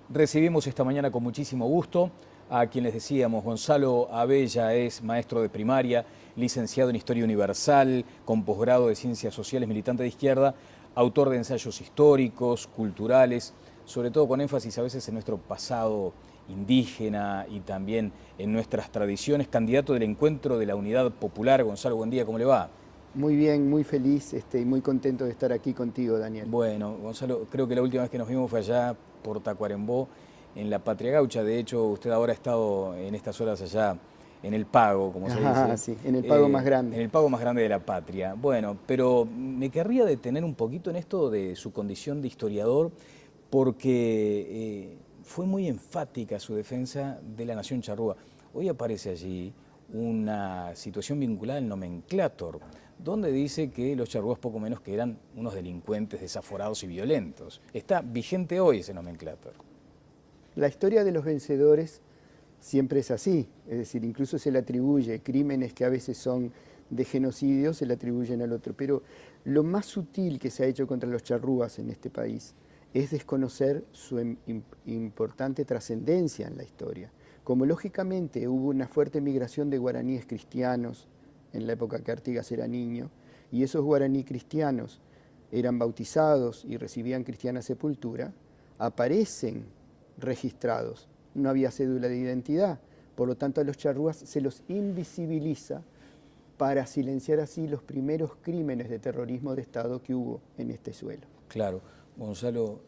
Recibimos esta mañana con muchísimo gusto a quien les decíamos, Gonzalo Abella es maestro de primaria, licenciado en Historia Universal, con posgrado de Ciencias Sociales, militante de izquierda, autor de ensayos históricos, culturales, sobre todo con énfasis a veces en nuestro pasado indígena y también en nuestras tradiciones, candidato del Encuentro de la Unidad Popular. Gonzalo, buen día, ¿cómo le va? Muy bien, muy feliz y muy contento de estar aquí contigo, Daniel. Bueno, Gonzalo, creo que la última vez que nos vimos fue allá por Tacuarembó, en la Patria Gaucha. De hecho, usted ahora ha estado en estas horas allá en el Pago, como se Ah, dice, sí, en el pago más grande. en el Pago más grande de la patria. Bueno, pero me querría detener un poquito en esto de su condición de historiador, porque fue muy enfática su defensa de la nación charrúa. Hoy aparece allí una situación vinculada al nomenclátor, donde dice que los charrúas poco menos que eran unos delincuentes desaforados y violentos. Está vigente hoy ese nomenclátor. La historia de los vencedores siempre es así, es decir, incluso se le atribuye crímenes que a veces son de genocidio, se le atribuyen al otro. Pero lo más sutil que se ha hecho contra los charrúas en este país es desconocer su importante trascendencia en la historia. Como lógicamente hubo una fuerte migración de guaraníes cristianos en la época que Artigas era niño, y esos guaraní cristianos eran bautizados y recibían cristiana sepultura, aparecen registrados. No había cédula de identidad, por lo tanto a los charrúas se los invisibiliza para silenciar así los primeros crímenes de terrorismo de Estado que hubo en este suelo. Claro, Gonzalo,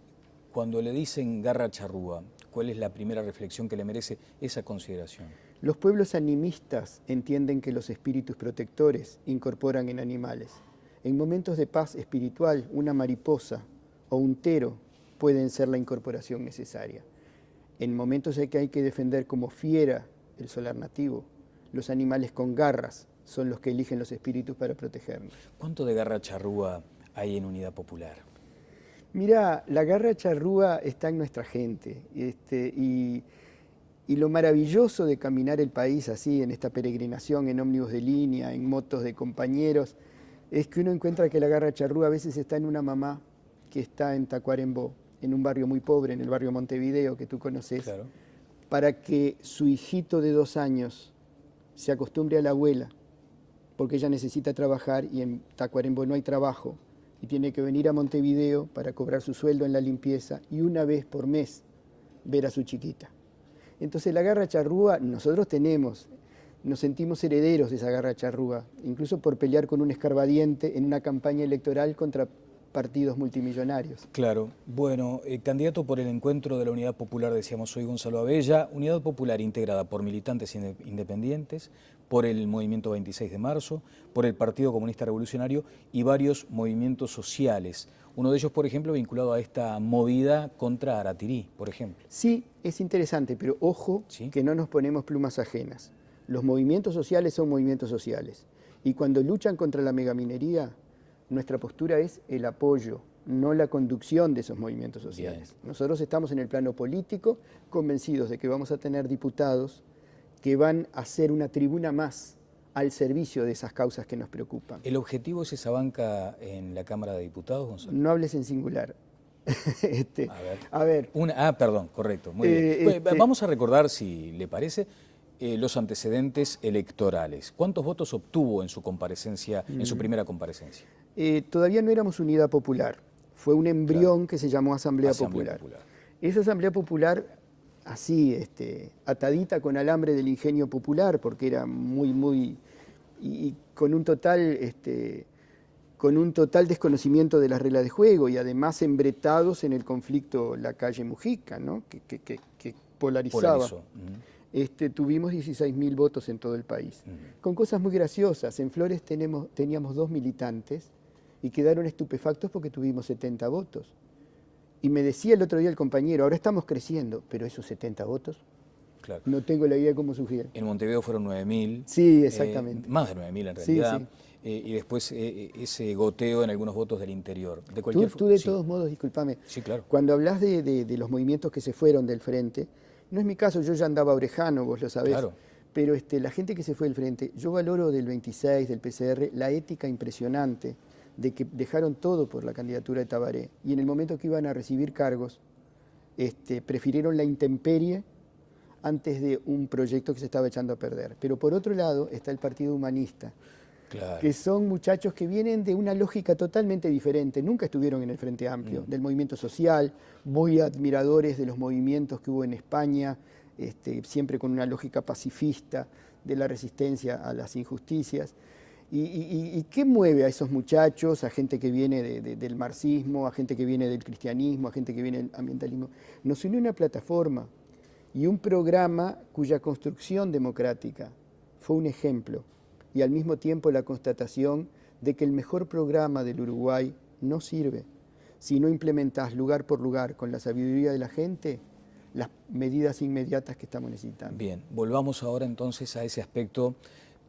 cuando le dicen garra charrúa, ¿cuál es la primera reflexión que le merece esa consideración? Los pueblos animistas entienden que los espíritus protectores incorporan en animales. En momentos de paz espiritual, una mariposa o un tero pueden ser la incorporación necesaria. En momentos en que hay que defender como fiera el solar nativo, los animales con garras son los que eligen los espíritus para protegernos. ¿Cuánto de garra charrúa hay en Unidad Popular? Mira, la garra charrúa está en nuestra gente y lo maravilloso de caminar el país así, en esta peregrinación, en ómnibus de línea, en motos de compañeros, es que uno encuentra que la garra charrúa a veces está en una mamá que está en Tacuarembó, en un barrio muy pobre, en el barrio Montevideo, que tú conoces, Claro. para que su hijito de 2 años se acostumbre a la abuela, porque ella necesita trabajar y en Tacuarembó no hay trabajo, y tiene que venir a Montevideo para cobrar su sueldo en la limpieza y una vez por mes ver a su chiquita. Entonces la garra charrúa, nosotros nos sentimos herederos de esa garra charrúa, incluso por pelear con un escarbadiente en una campaña electoral contra partidos multimillonarios. Claro. Bueno, candidato por el Encuentro de la Unidad Popular, decíamos hoy, Gonzalo Abella, Unidad Popular integrada por militantes independientes, por el Movimiento 26 de Marzo, por el Partido Comunista Revolucionario y varios movimientos sociales. Uno de ellos, por ejemplo, vinculado a esta movida contra Aratirí, por ejemplo. Sí, es interesante, pero ojo, ¿Sí? que no nos ponemos plumas ajenas. Los movimientos sociales son movimientos sociales. Y cuando luchan contra la megaminería, nuestra postura es el apoyo, no la conducción de esos movimientos sociales. Bien. Nosotros estamos en el plano político convencidos de que vamos a tener diputados que van a ser una tribuna más al servicio de esas causas que nos preocupan. ¿El objetivo es esa banca en la Cámara de Diputados, Gonzalo? No hables en singular. A ver. Perdón, correcto, muy bien. Bueno, vamos a recordar, si le parece, los antecedentes electorales. ¿Cuántos votos obtuvo en su comparecencia, en su primera comparecencia? Todavía no éramos Unidad Popular. Fue un embrión que se llamó Asamblea Popular. Esa Asamblea Popular, así, atadita con alambre del ingenio popular, porque era y con un total desconocimiento de las reglas de juego y además embretados en el conflicto La Calle Mujica, ¿no? que polarizaba. Tuvimos 16.000 votos en todo el país, con cosas muy graciosas. En Flores teníamos 2 militantes y quedaron estupefactos porque tuvimos 70 votos. Y me decía el otro día el compañero, ahora estamos creciendo, pero esos 70 votos, claro, no tengo la idea cómo sugieren. En Montevideo fueron 9.000. Sí, exactamente. Más de 9.000 en realidad. Sí, sí. Y después ese goteo en algunos votos del interior. De Tú de todos modos, discúlpame, sí, claro. Cuando hablas de los movimientos que se fueron del frente, no es mi caso, yo ya andaba orejano, vos lo sabés, claro, pero la gente que se fue del frente, yo valoro del 26, del PCR, la ética impresionante de que dejaron todo por la candidatura de Tabaré, y en el momento que iban a recibir cargos, prefirieron la intemperie antes de un proyecto que se estaba echando a perder. Pero por otro lado está el Partido Humanista, Claro. que son muchachos que vienen de una lógica totalmente diferente, nunca estuvieron en el Frente Amplio, del movimiento social, muy admiradores de los movimientos que hubo en España, siempre con una lógica pacifista, de la resistencia a las injusticias. ¿Y qué mueve a esos muchachos, a gente que viene del marxismo, a gente que viene del cristianismo, a gente que viene del ambientalismo? Nos une una plataforma y un programa cuya construcción democrática fue un ejemplo y al mismo tiempo la constatación de que el mejor programa del Uruguay no sirve si no implementas lugar por lugar con la sabiduría de la gente las medidas inmediatas que estamos necesitando. Bien, volvamos ahora entonces a ese aspecto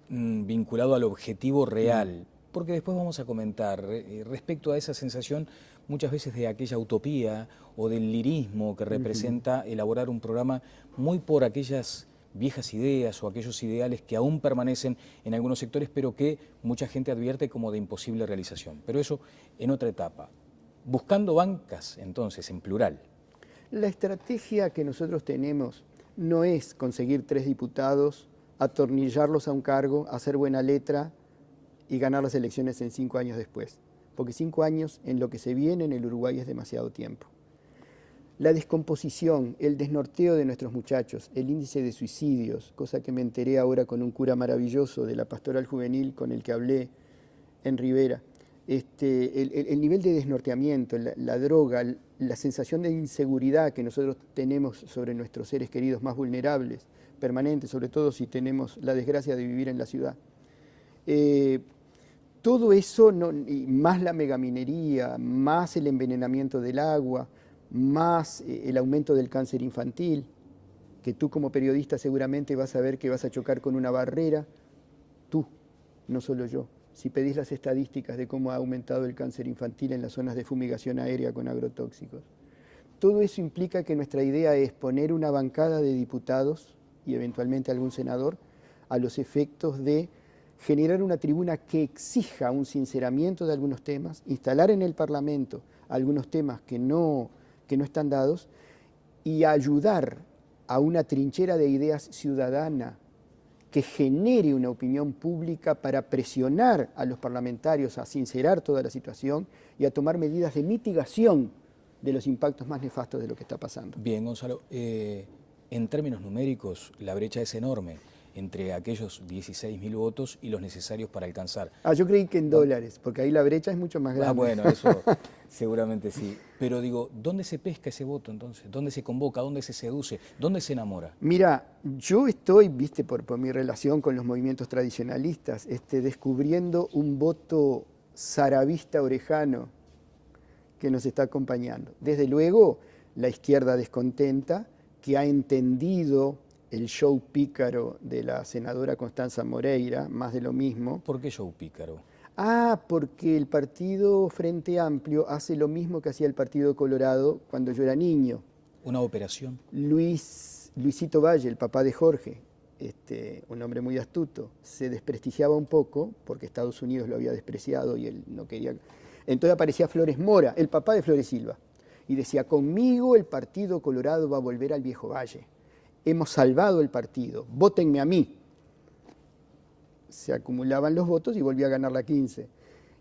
vinculado al objetivo real, porque después vamos a comentar respecto a esa sensación muchas veces de aquella utopía o del lirismo que representa elaborar un programa muy por aquellas viejas ideas o aquellos ideales que aún permanecen en algunos sectores, pero que mucha gente advierte como de imposible realización. Pero eso en otra etapa. Buscando bancas, entonces, en plural. La estrategia que nosotros tenemos no es conseguir 3 diputados, atornillarlos a un cargo, hacer buena letra y ganar las elecciones en 5 años después. Porque 5 años en lo que se viene en el Uruguay es demasiado tiempo. La descomposición, el desnorteo de nuestros muchachos, el índice de suicidios, cosa que me enteré ahora con un cura maravilloso de la pastoral juvenil con el que hablé en Rivera, el nivel de desnorteamiento, la droga, la sensación de inseguridad que nosotros tenemos sobre nuestros seres queridos más vulnerables, permanentes, sobre todo si tenemos la desgracia de vivir en la ciudad. Todo eso, y más la megaminería, más el envenenamiento del agua, más el aumento del cáncer infantil, que tú como periodista seguramente vas a ver que vas a chocar con una barrera, tú, no solo yo. Si pedís las estadísticas de cómo ha aumentado el cáncer infantil en las zonas de fumigación aérea con agrotóxicos. Todo eso implica que nuestra idea es poner una bancada de diputados y eventualmente algún senador a los efectos de generar una tribuna que exija un sinceramiento de algunos temas, instalar en el Parlamento algunos temas que no están dados y ayudar a una trinchera de ideas ciudadana que genere una opinión pública para presionar a los parlamentarios a sincerar toda la situación y a tomar medidas de mitigación de los impactos más nefastos de lo que está pasando. Bien, Gonzalo, en términos numéricos la brecha es enorme entre aquellos 16.000 votos y los necesarios para alcanzar. Yo creí que en dólares, porque ahí la brecha es mucho más grande. Bueno, eso seguramente sí. Pero digo, ¿dónde se pesca ese voto entonces? ¿Dónde se convoca? ¿Dónde se seduce? ¿Dónde se enamora? Mira, yo estoy, viste, por mi relación con los movimientos tradicionalistas, descubriendo un voto saravista orejano que nos está acompañando. Desde luego, la izquierda descontenta, que ha entendido el show pícaro de la senadora Constanza Moreira, más de lo mismo. ¿Por qué show pícaro? Porque el partido Frente Amplio hace lo mismo que hacía el Partido Colorado cuando yo era niño. ¿Una operación? Luisito Valle, el papá de Jorge, un hombre muy astuto, se desprestigiaba un poco porque Estados Unidos lo había despreciado y él no quería. Entonces aparecía Flores Mora, el papá de Flores Silva, y decía, conmigo el Partido Colorado va a volver al Viejo Valle. Hemos salvado el partido, vótenme a mí. Se acumulaban los votos y volvía a ganar la 15.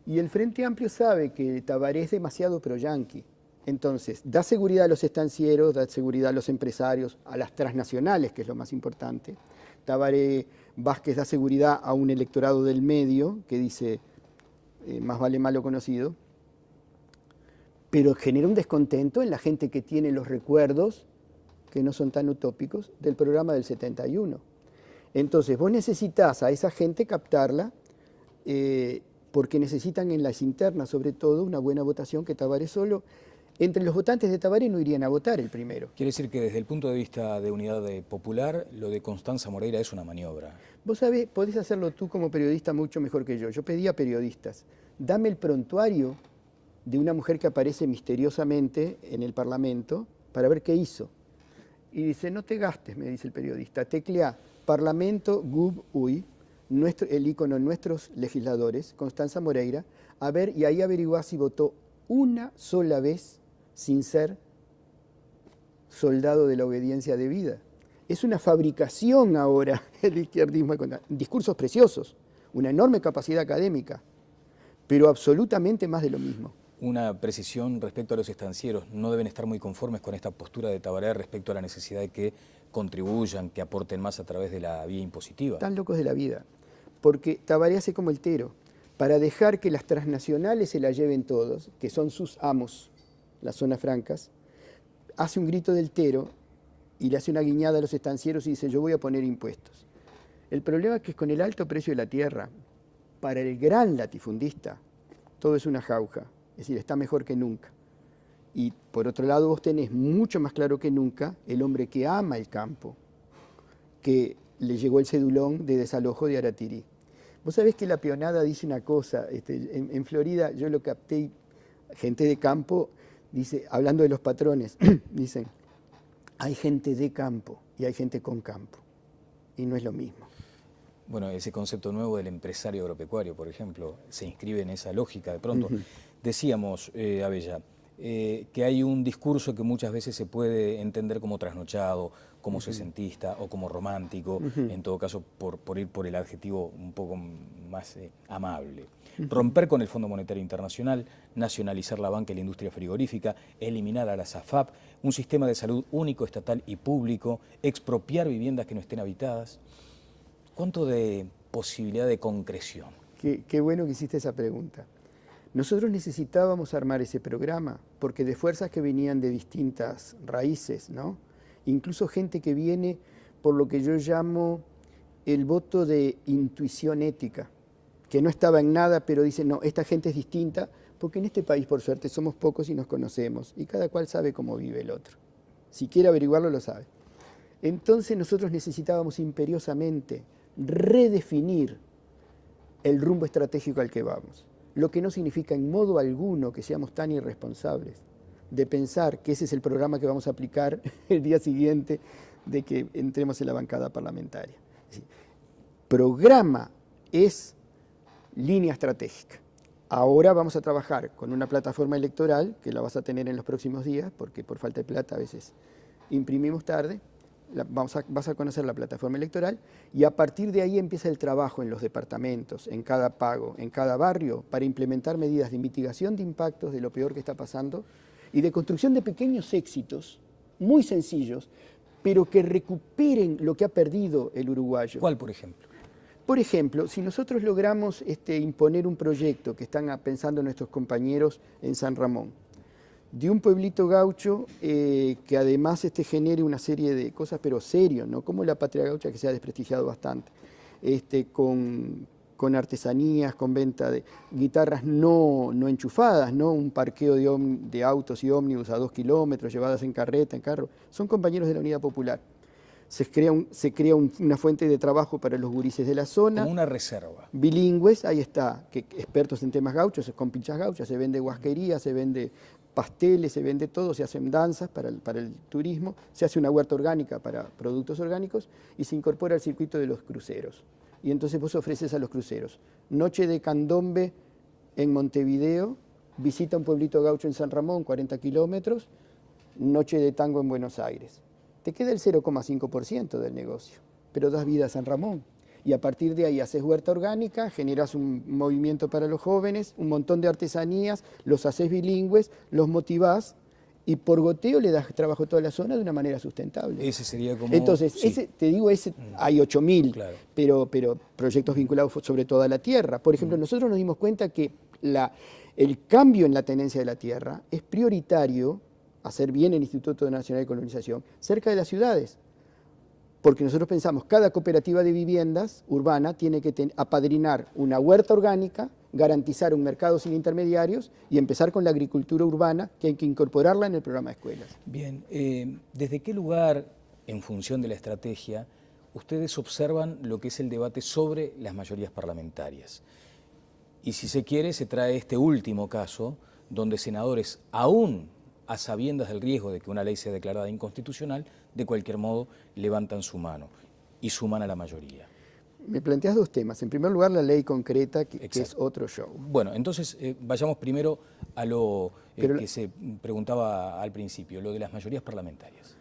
Y el Frente Amplio sabe que Tabaré es demasiado pro-yanqui. Entonces, da seguridad a los estancieros, da seguridad a los empresarios, a las transnacionales, que es lo más importante. Tabaré Vázquez da seguridad a un electorado del medio, que dice, más vale malo conocido, pero genera un descontento en la gente que tiene los recuerdos que no son tan utópicos, del programa del 71. Entonces, vos necesitas a esa gente captarla, porque necesitan en las internas, sobre todo, una buena votación que Tabaré solo. Entre los votantes de Tabaré no irían a votar el primero. Quiere decir que desde el punto de vista de unidad popular, lo de Constanza Moreira es una maniobra. Vos sabés, podés hacerlo tú como periodista mucho mejor que yo. Yo pedí a periodistas, dame el prontuario de una mujer que aparece misteriosamente en el Parlamento para ver qué hizo. Y dice, no te gastes, me dice el periodista, teclea Parlamento Gub UI, el icono de nuestros legisladores, Constanza Moreira, a ver, y ahí averiguá si votó una sola vez sin ser soldado de la obediencia debida. Es una fabricación ahora el izquierdismo, discursos preciosos, una enorme capacidad académica, pero absolutamente más de lo mismo. Una precisión respecto a los estancieros. No deben estar muy conformes con esta postura de Tabaré respecto a la necesidad de que contribuyan, que aporten más a través de la vía impositiva. Están locos de la vida, porque Tabaré hace como el Tero, para dejar que las transnacionales se la lleven todos, que son sus amos, las zonas francas, hace un grito del Tero y le hace una guiñada a los estancieros y dice: yo voy a poner impuestos. El problema es que con el alto precio de la tierra, para el gran latifundista, todo es una jauja, es decir, está mejor que nunca. Y por otro lado vos tenés mucho más claro que nunca el hombre que ama el campo, que le llegó el cedulón de desalojo de Aratirí. Vos sabés que la peonada dice una cosa, en Florida yo lo capté, gente de campo, dice, hablando de los patrones, dicen, hay gente de campo y hay gente con campo, y no es lo mismo. Bueno, ese concepto nuevo del empresario agropecuario, por ejemplo, se inscribe en esa lógica de pronto. Decíamos, Abella, que hay un discurso que muchas veces se puede entender como trasnochado, como sesentista o como romántico, en todo caso por ir por el adjetivo un poco más amable. Romper con el Fondo Monetario Internacional, nacionalizar la banca y la industria frigorífica, eliminar a la SAFAP, un sistema de salud único, estatal y público, expropiar viviendas que no estén habitadas. ¿Cuánto de posibilidad de concreción? Qué bueno que hiciste esa pregunta. Nosotros necesitábamos armar ese programa porque de fuerzas que venían de distintas raíces, ¿no? Incluso gente que viene por lo que yo llamo el voto de intuición ética, que no estaba en nada, pero dice, no, esta gente es distinta, porque en este país, por suerte, somos pocos y nos conocemos, y cada cual sabe cómo vive el otro. Si quiere averiguarlo, lo sabe. Entonces nosotros necesitábamos imperiosamente redefinir el rumbo estratégico al que vamos, lo que no significa en modo alguno que seamos tan irresponsables de pensar que ese es el programa que vamos a aplicar el día siguiente de que entremos en la bancada parlamentaria. Es decir, programa es línea estratégica. Ahora vamos a trabajar con una plataforma electoral, que la vas a tener en los próximos días, porque por falta de plata a veces imprimimos tarde. Vas a conocer la plataforma electoral y a partir de ahí empieza el trabajo en los departamentos, en cada pago, en cada barrio, para implementar medidas de mitigación de impactos de lo peor que está pasando y de construcción de pequeños éxitos muy sencillos, pero que recuperen lo que ha perdido el uruguayo. ¿Cuál, por ejemplo? Por ejemplo, si nosotros logramos imponer un proyecto que están pensando nuestros compañeros en San Ramón, de un pueblito gaucho que además genere una serie de cosas, pero serio, ¿no? Como la patria gaucha, que se ha desprestigiado bastante, con artesanías, con venta de guitarras no enchufadas, ¿no? Un parqueo de autos y ómnibus a 2 kilómetros, llevadas en carreta, en carro. Son compañeros de la Unidad Popular. Se crea una fuente de trabajo para los gurises de la zona. Como una reserva. Bilingües, ahí está, expertos en temas gauchos, con pinchas gauchas, se vende guasquería, se vende pasteles, se vende todo, se hacen danzas para el turismo, se hace una huerta orgánica para productos orgánicos y se incorpora al circuito de los cruceros. Y entonces vos ofreces a los cruceros noche de candombe en Montevideo, visita un pueblito gaucho en San Ramón, 40 kilómetros, noche de tango en Buenos Aires. Te queda el 0,5% del negocio, pero das vida a San Ramón. Y a partir de ahí haces huerta orgánica, generas un movimiento para los jóvenes, un montón de artesanías, los haces bilingües, los motivás y por goteo le das trabajo a toda la zona de una manera sustentable. Ese sería como... Entonces, sí. Hay 8.000, claro. pero proyectos vinculados sobre toda la tierra. Por ejemplo, nosotros nos dimos cuenta que el cambio en la tenencia de la tierra es prioritario, hacer bien el Instituto Nacional de Colonización, cerca de las ciudades. Porque nosotros pensamos, cada cooperativa de viviendas urbana tiene que apadrinar una huerta orgánica, garantizar un mercado sin intermediarios y empezar con la agricultura urbana, que hay que incorporarla en el programa de escuelas. Bien, ¿desde qué lugar, en función de la estrategia, ustedes observan lo que es el debate sobre las mayorías parlamentarias? Y si se quiere, se trae este último caso, donde senadores, aún a sabiendas del riesgo de que una ley sea declarada inconstitucional, de cualquier modo levantan su mano y suman a la mayoría. Me planteas dos temas. En primer lugar, la ley concreta, que es otro show. Bueno, entonces vayamos primero a lo que se preguntaba al principio, lo de las mayorías parlamentarias.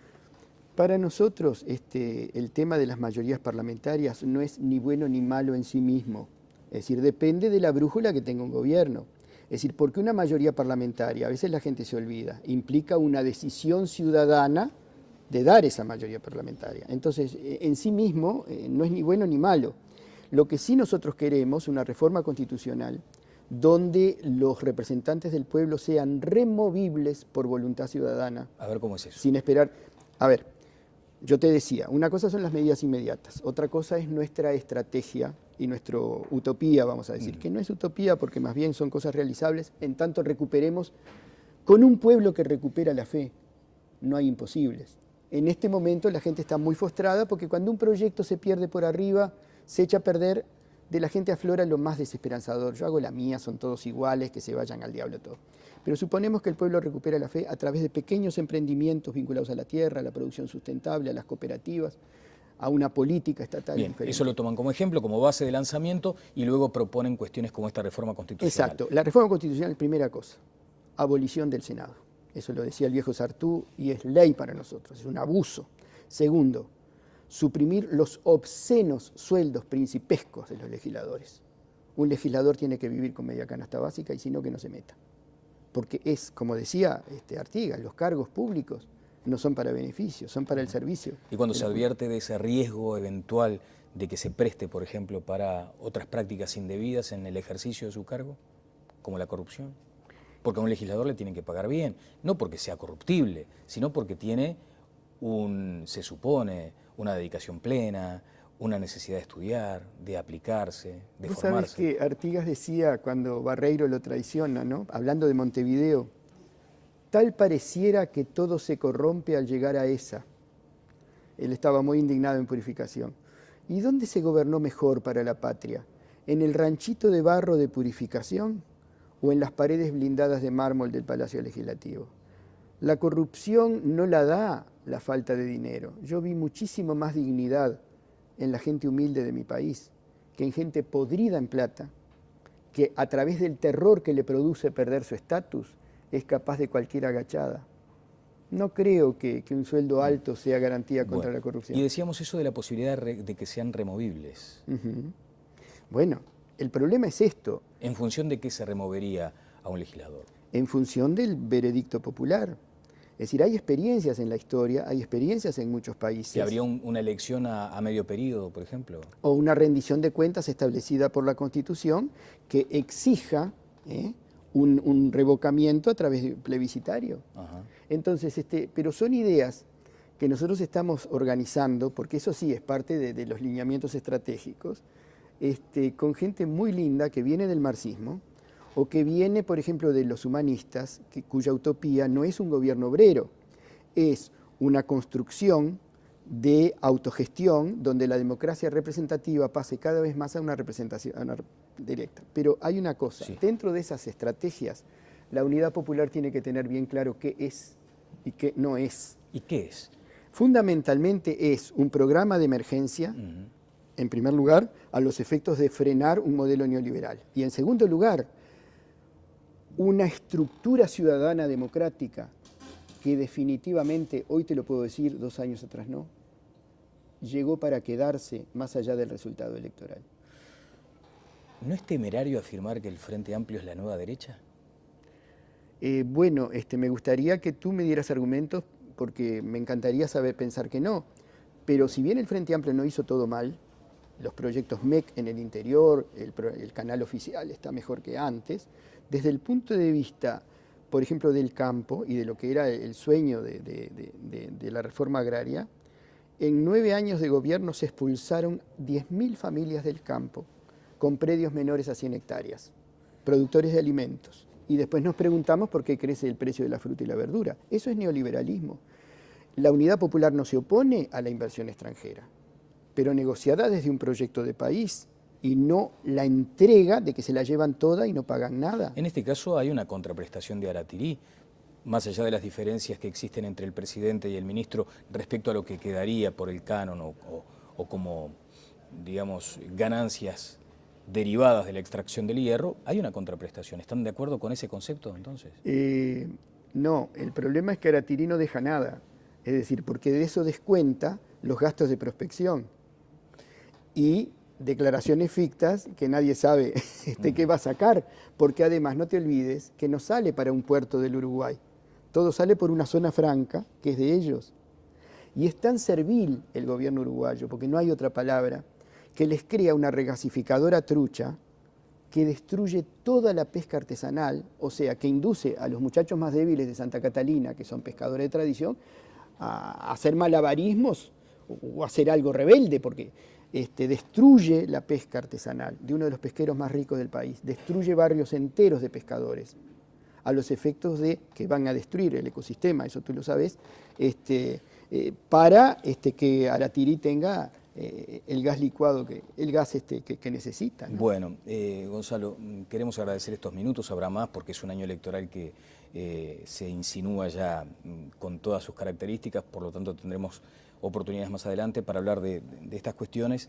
Para nosotros el tema de las mayorías parlamentarias no es ni bueno ni malo en sí mismo. Es decir, depende de la brújula que tenga un gobierno. Es decir, porque una mayoría parlamentaria, a veces la gente se olvida, implica una decisión ciudadana de dar esa mayoría parlamentaria. Entonces, en sí mismo no es ni bueno ni malo. Lo que sí nosotros queremos, una reforma constitucional, donde los representantes del pueblo sean removibles por voluntad ciudadana. A ver cómo es eso. Sin esperar. A ver, yo te decía, una cosa son las medidas inmediatas, otra cosa es nuestra estrategia y nuestra utopía, vamos a decir, que no es utopía porque más bien son cosas realizables, en tanto recuperemos, con un pueblo que recupera la fe, no hay imposibles. En este momento la gente está muy frustrada porque cuando un proyecto se pierde por arriba, se echa a perder, de la gente aflora lo más desesperanzador. Yo hago la mía, son todos iguales, que se vayan al diablo todos. Pero suponemos que el pueblo recupera la fe a través de pequeños emprendimientos vinculados a la tierra, a la producción sustentable, a las cooperativas, a una política estatal. Bien, diferente. eso lo toman como ejemplo, como base de lanzamiento y luego proponen cuestiones como esta reforma constitucional. Exacto. La reforma constitucional, primera cosa, abolición del Senado. Eso lo decía el viejo Sartú y es ley para nosotros, es un abuso. Segundo, suprimir los obscenos sueldos principescos de los legisladores. Un legislador tiene que vivir con media canasta básica y si no, que no se meta. Porque es, como decía Artigas, los cargos públicos no son para beneficio, son para el servicio. Y cuando se advierte de ese riesgo eventual de que se preste, por ejemplo, para otras prácticas indebidas en el ejercicio de su cargo, como la corrupción, porque a un legislador le tienen que pagar bien, no porque sea corruptible, sino porque tiene se supone, una dedicación plena, una necesidad de estudiar, de aplicarse, de ¿Vos formarse. sabés que Artigas decía cuando Barreiro lo traiciona, ¿no? Hablando de Montevideo, tal pareciera que todo se corrompe al llegar a esa. Él estaba muy indignado en Purificación. ¿Y dónde se gobernó mejor para la patria? ¿En el ranchito de barro de Purificación o en las paredes blindadas de mármol del Palacio Legislativo? La corrupción no la da la falta de dinero. Yo vi muchísimo más dignidad en la gente humilde de mi país que en gente podrida en plata, que a través del terror que le produce perder su estatus es capaz de cualquier agachada. No creo que un sueldo alto sea garantía contra la corrupción. Y decíamos eso de la posibilidad de que sean removibles. Bueno, el problema es esto. ¿En función de qué se removería a un legislador? En función del veredicto popular. Es decir, hay experiencias en la historia, hay experiencias en muchos países. ¿Que habría una elección a medio periodo, por ejemplo? O una rendición de cuentas establecida por la Constitución que exija un revocamiento a través de plebiscitario. Ajá. Entonces, pero son ideas que nosotros estamos organizando, porque eso sí es parte de los lineamientos estratégicos, con gente muy linda que viene del marxismo, o que viene, por ejemplo, de los humanistas, cuya utopía no es un gobierno obrero, es una construcción de autogestión donde la democracia representativa pase cada vez más a una representación directa. Pero hay una cosa, sí. Dentro de esas estrategias, la unidad popular tiene que tener bien claro qué es y qué no es. ¿Y qué es? Fundamentalmente es un programa de emergencia, en primer lugar, a los efectos de frenar un modelo neoliberal. Y en segundo lugar, una estructura ciudadana democrática que definitivamente, hoy te lo puedo decir, 2 años atrás no, llegó para quedarse más allá del resultado electoral. ¿No es temerario afirmar que el Frente Amplio es la nueva derecha? Bueno, me gustaría que tú me dieras argumentos porque me encantaría pensar que no. Pero si bien el Frente Amplio no hizo todo mal, los proyectos MEC en el interior, el canal oficial está mejor que antes, desde el punto de vista, por ejemplo, del campo y de lo que era el sueño de la reforma agraria, en 9 años de gobierno se expulsaron 10.000 familias del campo con predios menores a 100 hectáreas, productores de alimentos. Y después nos preguntamos por qué crece el precio de la fruta y la verdura. Eso es neoliberalismo. La Unidad Popular no se opone a la inversión extranjera, pero negociada desde un proyecto de país y no la entrega de que se la llevan toda y no pagan nada. En este caso hay una contraprestación de Aratirí, más allá de las diferencias que existen entre el presidente y el ministro respecto a lo que quedaría por el canon o como, digamos, ganancias derivadas de la extracción del hierro, hay una contraprestación. ¿Están de acuerdo con ese concepto entonces? No, el problema es que Aratirí no deja nada. Es es decir, porque de eso descuenta los gastos de prospección y declaraciones fictas que nadie sabe qué va a sacar, porque además no te olvides que no sale para un puerto del Uruguay, todo sale por una zona franca que es de ellos. Y es tan servil el gobierno uruguayo, porque no hay otra palabra, que les crea una regasificadora trucha que destruye toda la pesca artesanal, o sea, que induce a los muchachos más débiles de Santa Catalina, que son pescadores de tradición, a hacer malabarismos o a hacer algo rebelde, porque destruye la pesca artesanal de uno de los pesqueros más ricos del país, destruye barrios enteros de pescadores, a los efectos de que van a destruir el ecosistema, eso tú lo sabes, para que Aratirí tenga el gas licuado, el gas que necesita, ¿no? Bueno, Gonzalo, queremos agradecer estos minutos, habrá más porque es un año electoral que se insinúa ya con todas sus características, por lo tanto tendremos oportunidades más adelante para hablar de estas cuestiones,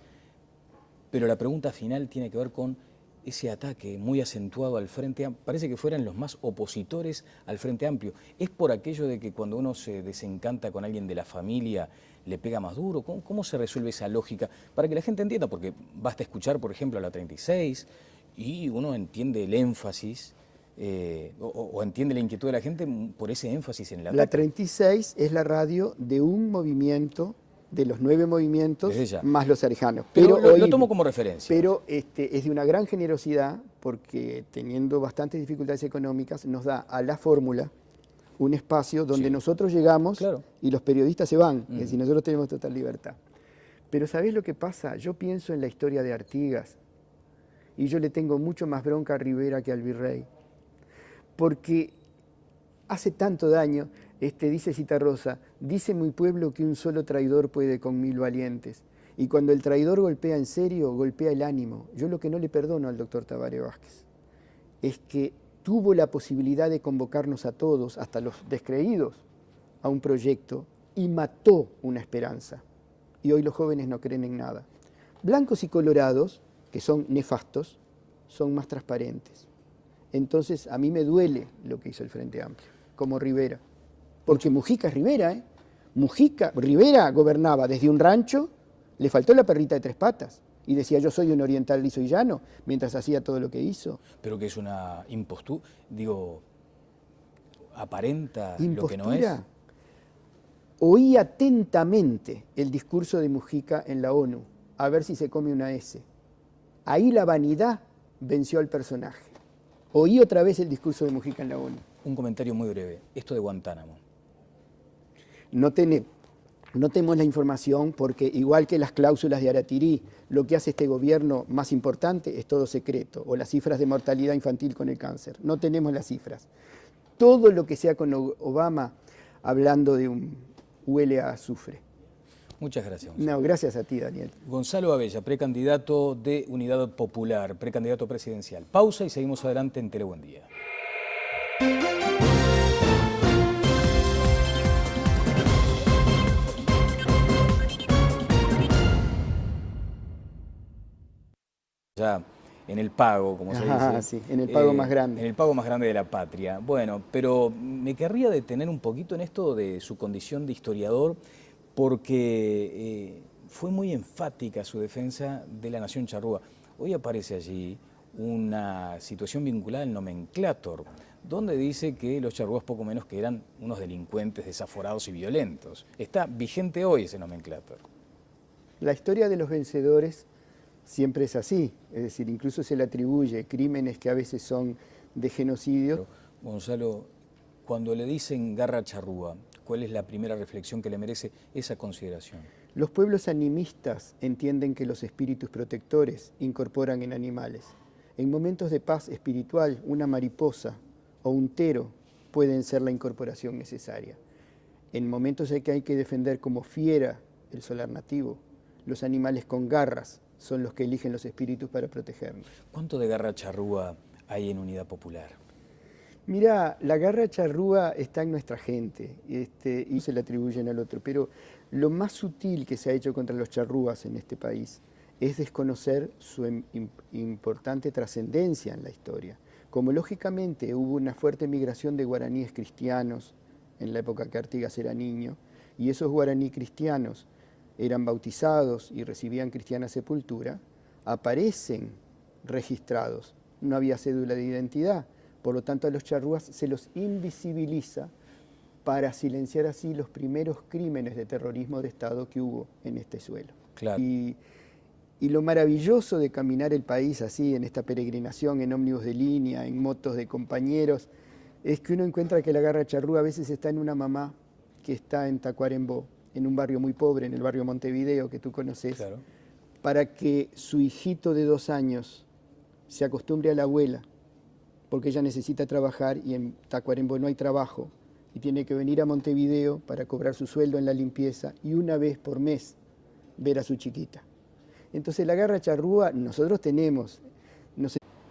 pero la pregunta final tiene que ver con ese ataque muy acentuado al Frente Amplio. Parece que fueran los más opositores al Frente Amplio. ¿Es por aquello de que cuando uno se desencanta con alguien de la familia le pega más duro? ¿Cómo se resuelve esa lógica? Para que la gente entienda, porque basta escuchar, por ejemplo, a la 36 y uno entiende el énfasis o entiende la inquietud de la gente por ese énfasis en el ataque. La 36 es la radio de un movimiento, de los 9 movimientos, más los arejanos. Pero lo tomo como referencia. Pero es de una gran generosidad, porque teniendo bastantes dificultades económicas, nos da a la fórmula un espacio donde nosotros llegamos, claro, y los periodistas se van, es decir, nosotros tenemos total libertad. Pero ¿sabés lo que pasa? Yo pienso en la historia de Artigas, y yo le tengo mucho más bronca a Rivera que al virrey, porque hace tanto daño. Dice Citarrosa, dice mi pueblo que un solo traidor puede con 1000 valientes. Y cuando el traidor golpea en serio, golpea el ánimo. Yo lo que no le perdono al doctor Tabaré Vázquez es que tuvo la posibilidad de convocarnos a todos, hasta los descreídos, a un proyecto y mató una esperanza. Y hoy los jóvenes no creen en nada. Blancos y colorados, que son nefastos, son más transparentes. Entonces a mí me duele lo que hizo el Frente Amplio, como Rivera. Porque Mujica es Rivera, ¿eh? Rivera gobernaba desde un rancho, le faltó la perrita de 3 patas, y decía yo soy un oriental liso y llano, mientras hacía todo lo que hizo. Pero que es una impostura, digo, aparenta ¿Impostura? Lo que no es. Oí atentamente el discurso de Mujica en la ONU, a ver si se come una S. Ahí la vanidad venció al personaje. Oí otra vez el discurso de Mujica en la ONU. Un comentario muy breve, esto de Guantánamo. No tenemos la información porque, igual que las cláusulas de Aratirí, lo que hace este gobierno más importante es todo secreto, o las cifras de mortalidad infantil con el cáncer. No tenemos las cifras. Todo lo que sea con Obama, hablando de un huele a azufre. Muchas gracias, Gonzalo. No, gracias a ti, Daniel. Gonzalo Abella, precandidato de Unidad Popular, precandidato presidencial. Pausa y seguimos adelante en Telebuen Día. Ya en el pago, como se dice. Sí, en el pago más grande. En el pago más grande de la patria. Bueno, pero me querría detener un poquito en esto de su condición de historiador, porque fue muy enfática su defensa de la nación charrúa. Hoy aparece allí una situación vinculada al nomenclátor, donde dice que los charrúas poco menos que eran unos delincuentes desaforados y violentos. Está vigente hoy ese nomenclátor. La historia de los vencedores siempre es así, es decir, incluso se le atribuye crímenes que a veces son de genocidio. Pero, Gonzalo, cuando le dicen garra charrúa, ¿cuál es la primera reflexión que le merece esa consideración? Los pueblos animistas entienden que los espíritus protectores incorporan en animales. En momentos de paz espiritual, una mariposa o un tero pueden ser la incorporación necesaria. En momentos en que hay que defender como fiera el solar nativo, los animales con garras son los que eligen los espíritus para protegernos. ¿Cuánto de garra charrúa hay en Unidad Popular? Mirá, la garra charrúa está en nuestra gente y se le atribuyen al otro, pero lo más sutil que se ha hecho contra los charrúas en este país es desconocer su importante trascendencia en la historia. Como lógicamente hubo una fuerte migración de guaraníes cristianos en la época que Artigas era niño, y esos guaraní cristianos eran bautizados y recibían cristiana sepultura, aparecen registrados. No había cédula de identidad, por lo tanto a los charrúas se los invisibiliza para silenciar así los primeros crímenes de terrorismo de Estado que hubo en este suelo. Claro. Y lo maravilloso de caminar el país así, en esta peregrinación, en ómnibus de línea, en motos de compañeros, es que uno encuentra que la garra charrúa a veces está en una mamá que está en Tacuarembó, en un barrio muy pobre, en el barrio Montevideo, que tú conoces, Claro. para que su hijito de 2 años se acostumbre a la abuela, porque ella necesita trabajar y en Tacuarembó no hay trabajo, y tiene que venir a Montevideo para cobrar su sueldo en la limpieza y una vez por mes ver a su chiquita. Entonces la garra charrúa nosotros tenemos.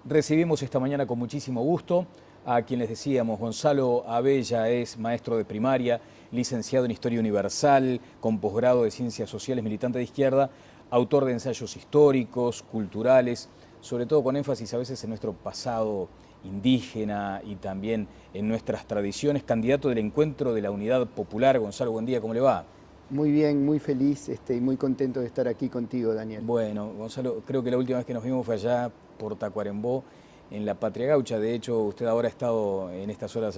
Recibimos esta mañana con muchísimo gusto a quien les decíamos, Gonzalo Abella es maestro de primaria, licenciado en Historia Universal, con posgrado de Ciencias Sociales, militante de izquierda, autor de ensayos históricos, culturales, sobre todo con énfasis a veces en nuestro pasado indígena y también en nuestras tradiciones, candidato del Encuentro de la Unidad Popular. Gonzalo, buen día, ¿cómo le va? Muy bien, muy feliz y muy contento de estar aquí contigo, Daniel. Bueno, Gonzalo, creo que la última vez que nos vimos fue allá por Tacuarembó, en la Patria Gaucha. De hecho, usted ahora ha estado en estas horas allá.